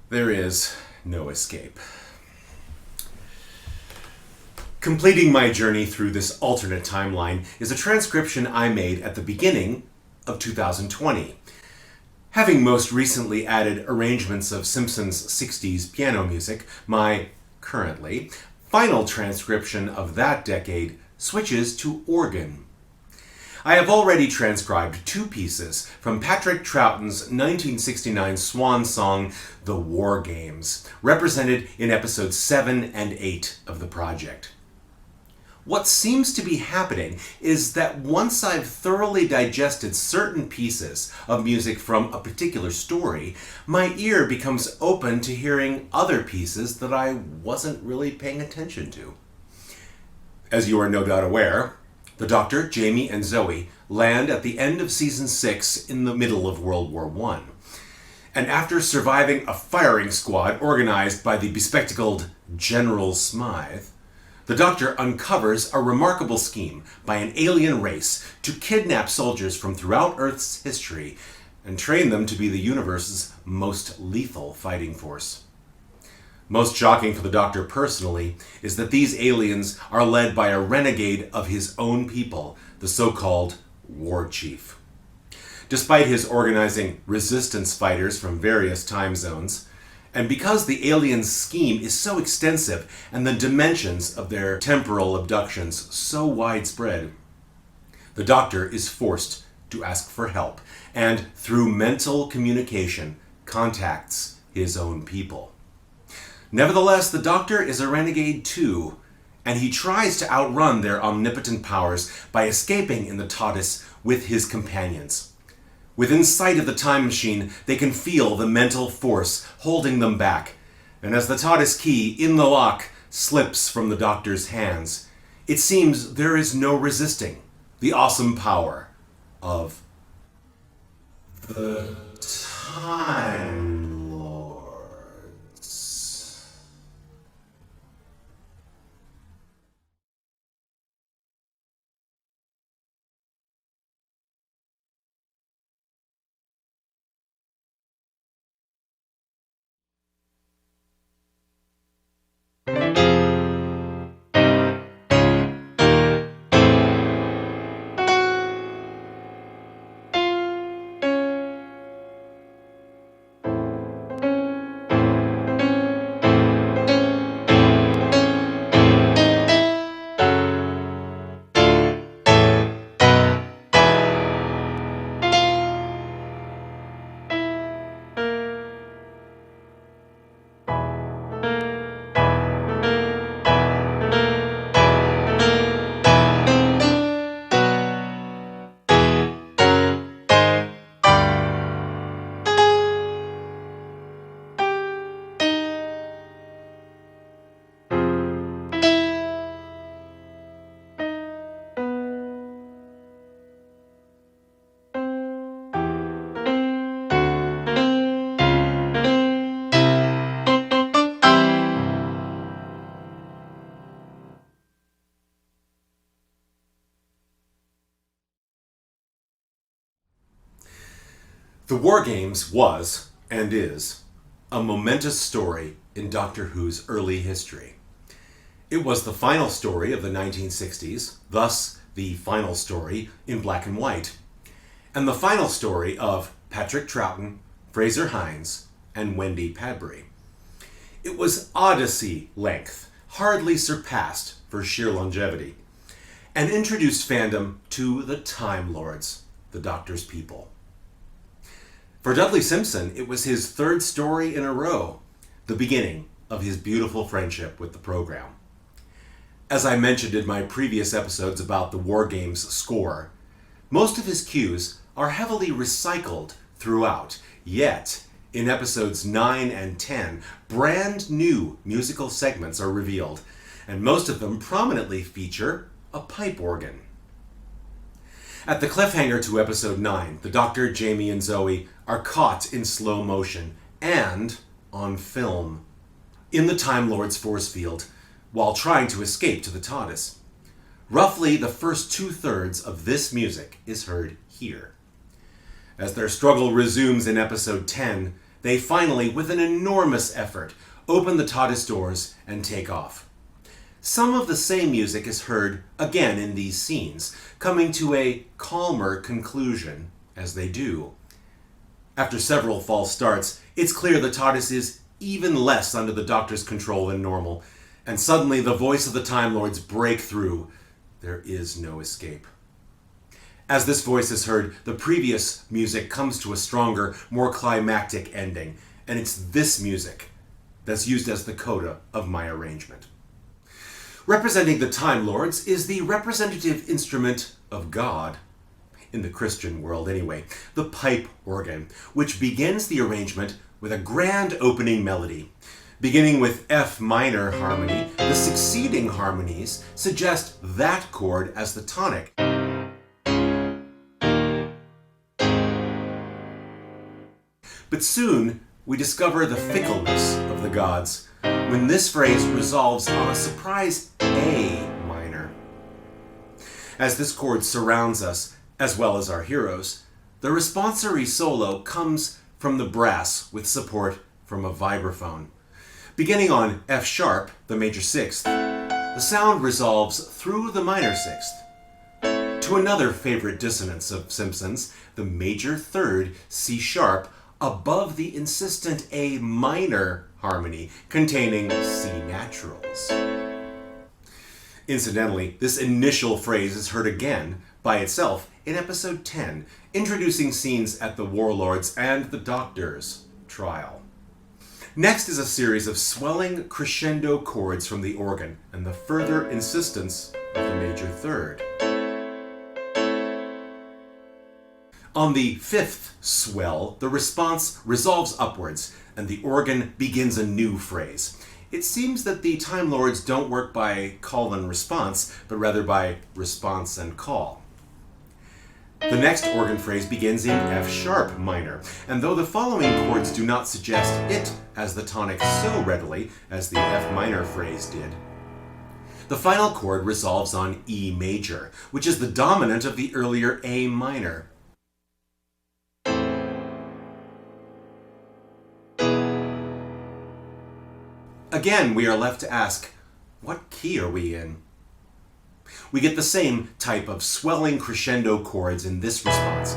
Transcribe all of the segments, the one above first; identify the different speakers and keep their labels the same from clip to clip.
Speaker 1: There is no escape. Completing my journey through this alternate timeline is a transcription I made at the beginning of 2020. Having most recently added arrangements of Simpson's 60s piano music, my, currently, final transcription of that decade switches to organ. I have already transcribed two pieces from Patrick Troughton's 1969 swan song, The War Games, represented in episodes 7 and 8 of the project. What seems to be happening is that once I've thoroughly digested certain pieces of music from a particular story, my ear becomes open to hearing other pieces that I wasn't really paying attention to. As you are no doubt aware, the Doctor, Jamie, and Zoe land at the end of Season 6 in the middle of World War I. And after surviving a firing squad organized by the bespectacled General Smythe, the Doctor uncovers a remarkable scheme by an alien race to kidnap soldiers from throughout Earth's history and train them to be the universe's most lethal fighting force. Most shocking for the Doctor personally is that these aliens are led by a renegade of his own people, the so-called War Chief. Despite his organizing resistance fighters from various time zones, and because the aliens' scheme is so extensive and the dimensions of their temporal abductions so widespread, the Doctor is forced to ask for help and, through mental communication, contacts his own people. Nevertheless, the Doctor is a renegade too, and he tries to outrun their omnipotent powers by escaping in the TARDIS with his companions. Within sight of the time machine, they can feel the mental force holding them back, and as the TARDIS key in the lock slips from the Doctor's hands, it seems there is no resisting the awesome power of the Time Lords. The War Games was, and is, a momentous story in Doctor Who's early history. It was the final story of the 1960s, thus the final story in black and white, and the final story of Patrick Troughton, Fraser Hines, and Wendy Padbury. It was Odyssey length, hardly surpassed for sheer longevity, and introduced fandom to the Time Lords, the Doctor's people. For Dudley Simpson, it was his third story in a row, the beginning of his beautiful friendship with the program. As I mentioned in my previous episodes about the War Games score, most of his cues are heavily recycled throughout, yet in episodes 9 and 10, brand new musical segments are revealed, and most of them prominently feature a pipe organ. At the cliffhanger to episode 9, the Doctor, Jamie, and Zoe are caught in slow motion and on film in the Time Lord's force field while trying to escape to the TARDIS. Roughly the first 2/3 of this music is heard here. As their struggle resumes in episode 10, they finally, with an enormous effort, open the TARDIS doors and take off. Some of the same music is heard again in these scenes, coming to a calmer conclusion as they do. After several false starts, it's clear the TARDIS is even less under the Doctor's control than normal, and suddenly the voice of the Time Lords break through. There is no escape. As this voice is heard, the previous music comes to a stronger, more climactic ending, and it's this music that's used as the coda of my arrangement. Representing the Time Lords is the representative instrument of God, in the Christian world anyway, the pipe organ, which begins the arrangement with a grand opening melody. Beginning with F minor harmony, the succeeding harmonies suggest that chord as the tonic. But soon, we discover the fickleness of the gods when this phrase resolves on a surprise A minor. As this chord surrounds us, as well as our heroes, the responsory solo comes from the brass with support from a vibraphone. Beginning on F sharp, the major sixth, the sound resolves through the minor sixth to another favorite dissonance of Simpson's, the major third C sharp, above the insistent A minor harmony containing C naturals. Incidentally, this initial phrase is heard again by itself in episode 10, introducing scenes at the Warlord's and the Doctor's trial. Next is a series of swelling crescendo chords from the organ and the further insistence of the major third. On the fifth swell, the response resolves upwards, and the organ begins a new phrase. It seems that the Time Lords don't work by call and response, but rather by response and call. The next organ phrase begins in F sharp minor, and though the following chords do not suggest it as the tonic so readily as the F minor phrase did, the final chord resolves on E major, which is the dominant of the earlier A minor. Again, we are left to ask, what key are we in? We get the same type of swelling crescendo chords in this response.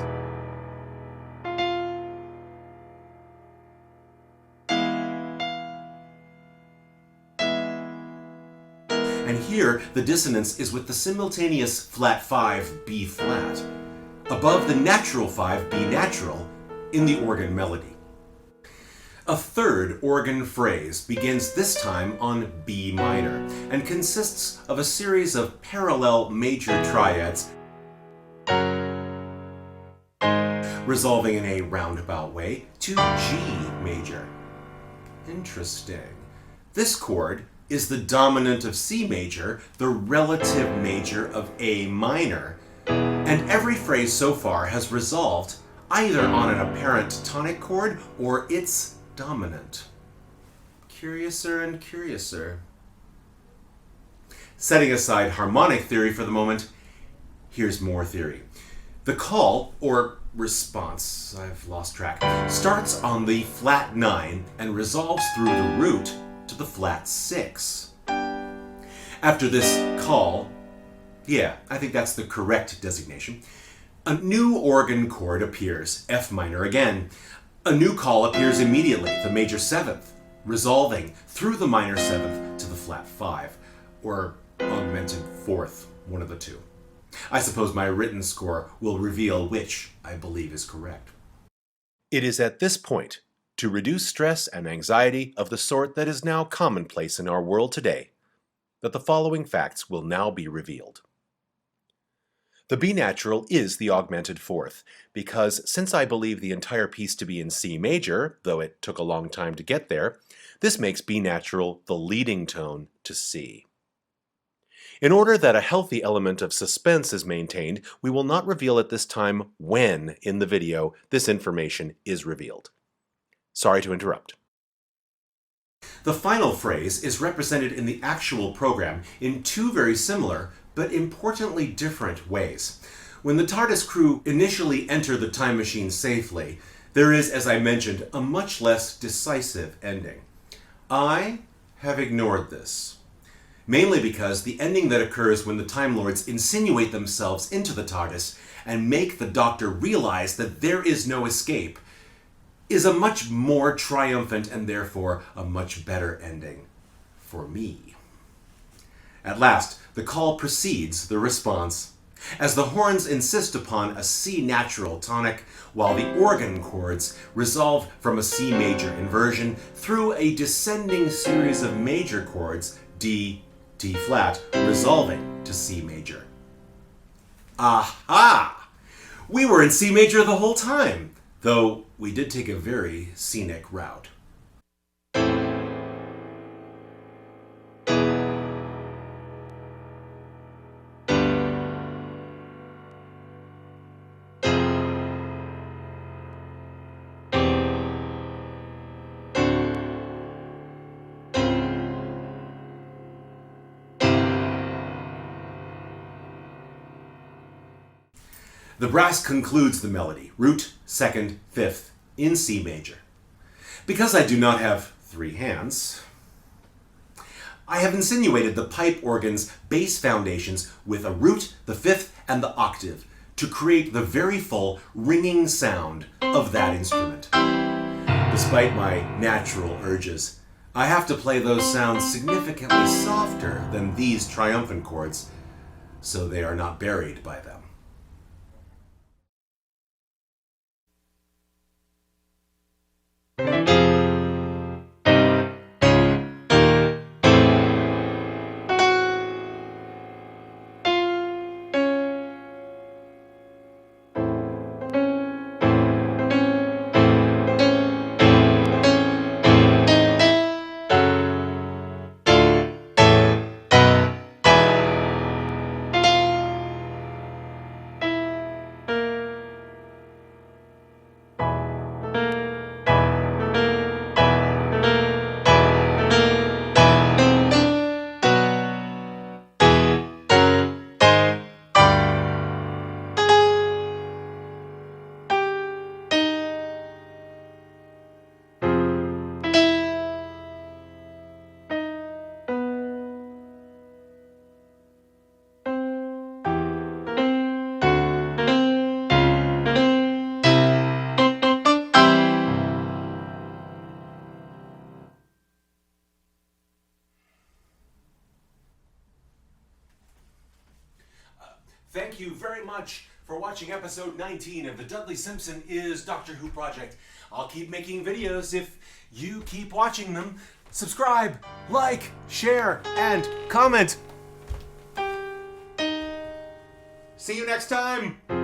Speaker 1: And here, the dissonance is with the simultaneous flat 5 B flat, above the natural 5 B natural in the organ melody. A third organ phrase begins this time on B minor and consists of a series of parallel major triads resolving in a roundabout way to G major. Interesting. This chord is the dominant of C major, the relative major of A minor, and every phrase so far has resolved either on an apparent tonic chord or its dominant. Curiouser and curiouser. Setting aside harmonic theory for the moment, here's more theory. The call, or response, I've lost track, starts on the flat 9 and resolves through the root to the flat 6. After this call, yeah, I think that's the correct designation, a new organ chord appears, F minor again. A new call appears immediately, the major 7th, resolving through the minor 7th to the flat 5, or augmented 4th, one of the two. I suppose my written score will reveal which I believe is correct.
Speaker 2: It is at this point, to reduce stress and anxiety of the sort that is now commonplace in our world today, that the following facts will now be revealed. The B natural is the augmented 4th, because since I believe the entire piece to be in C major, though it took a long time to get there, this makes B natural the leading tone to C. In order that a healthy element of suspense is maintained, we will not reveal at this time when in the video this information is revealed. Sorry to interrupt.
Speaker 1: The final phrase is represented in the actual program in two very similar but importantly different ways. When the TARDIS crew initially enter the time machine safely, There is, as I mentioned, a much less decisive ending. I have ignored this, mainly because the ending that occurs when the Time Lords insinuate themselves into the TARDIS and make the Doctor realize that there is no escape is a much more triumphant and therefore a much better ending for me. At last, the call precedes the response, as the horns insist upon a C natural tonic, while the organ chords resolve from a C major inversion through a descending series of major chords, D, D flat, resolving to C major. Aha! We were in C major the whole time, though we did take a very scenic route. The brass concludes the melody, root, second, fifth, in C major. Because I do not have 3 hands, I have insinuated the pipe organ's bass foundations with a root, the fifth, and the octave to create the very full ringing sound of that instrument. Despite my natural urges, I have to play those sounds significantly softer than these triumphant chords, so they are not buried by them. Thank you very much for watching episode 19 of the Dudley Simpson is Doctor Who project. I'll keep making videos if you keep watching them. Subscribe, like, share, and comment. See you next time!